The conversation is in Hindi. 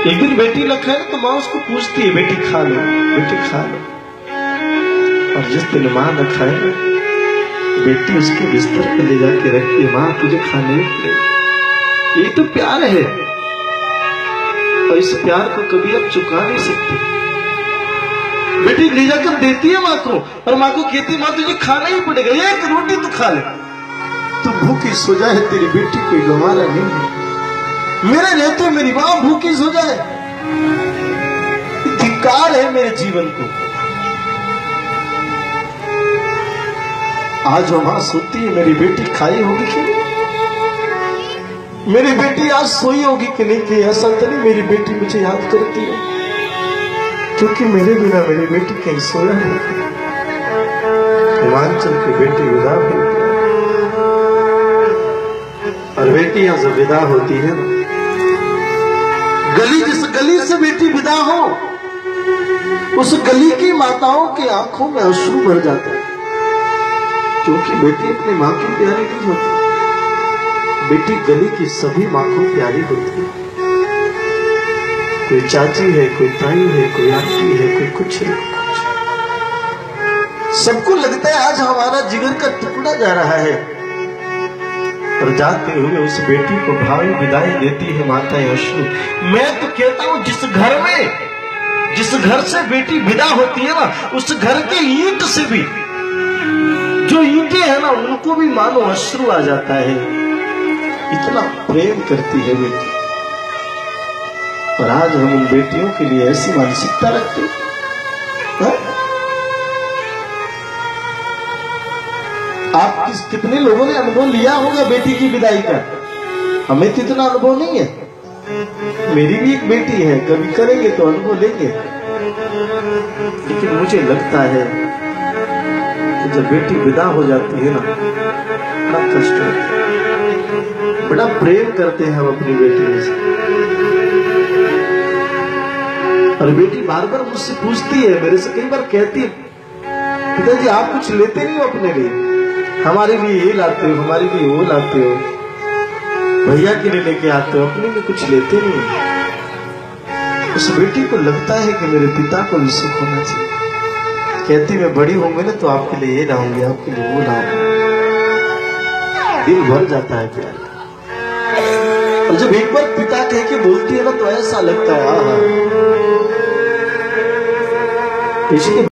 एक दिन बेटी न खाए तो माँ उसको पूछती है, बेटी खा लो, बेटी खा लो। और जिस दिन माँ न खाए ना, बेटी उसके बिस्तर पे ले जाके रखती है, माँ तुझे खाने पड़ेगा। ये तो प्यार है, और इस प्यार को कभी आप चुका नहीं सकते। बेटी ले जाकर देती है माँ को, और माँ को कहती है, माँ तुझे खाना ही पड़ेगा, एक रोटी तू खा ले, तू भूखी सो जाए, तेरी बेटी कोई गंवारा नहीं है, मेरे रहते मेरी माँ भूखी सो जाए। धिक्कार है मेरे जीवन को। आज वो माँ सोती है, मेरी बेटी खाई होगी कि नहीं, मेरी बेटी आज सोई होगी कि नहीं, कि ऐसा तो नहीं मेरी बेटी मुझे याद करती है, क्योंकि मेरे बिना मेरी बेटी कहीं सोया नहीं। हिमाचल की बेटी विदा हुई, और बेटियां जब विदा होती है ना, गली जिस गली से बेटी विदा हो, उस गली की माताओं की आंखों में अश्रु भर जाता है, क्योंकि बेटी अपनी मां की प्यारी नहीं होती, बेटी गली की सभी मां को प्यारी होती है। कोई चाची है, कोई ताई है, कोई आंटी है, कोई कुछ है, सबको लगता है आज हमारा जिगर का टुकड़ा जा रहा है, और जाते हुए उस बेटी को भावी विदाई देती है माताएं अश्रु। मैं तो कहता हूं, जिस घर से बेटी विदा होती है ना, उस घर के ईंट से भी, जो ईंटें है ना, उनको भी मानो अश्रु आ जाता है, इतना प्रेम करती है बेटी। और आज हम उन बेटियों के लिए ऐसी मानसिकता रखते हैं। आप कितने लोगों ने अनुभव लिया होगा बेटी की विदाई का? हमें तो इतना अनुभव नहीं है। मेरी भी एक बेटी है, कभी करेंगे तो अनुभव लेंगे। लेकिन मुझे लगता है कि जब बेटी विदा हो जाती है ना, बड़ा कष्ट होता है, बड़ा प्रेम करते हैं हम अपनी बेटी से। और बेटी बार बार मुझसे पूछती है, मेरे से कई बार कहती है, पिताजी आप कुछ लेते नहीं हो अपने लिए, हमारे लिए ये लाते हो, हमारे लिए वो लाते हो, भैया के लिए लेके आते हो, अपने लिए कुछ लेते नहीं हो। उस बेटी को लगता है कि मेरे पिता को भी सुख होना चाहिए। कहती मैं बड़ी होंगी ना तो आपके लिए ये लाऊंगी, आपके लिए वो लाऊंगी। दिल भर जाता है प्यार। और जब एक बार पिता कह के बोलती है ना, तो ऐसा लगता है, हाँ, इसके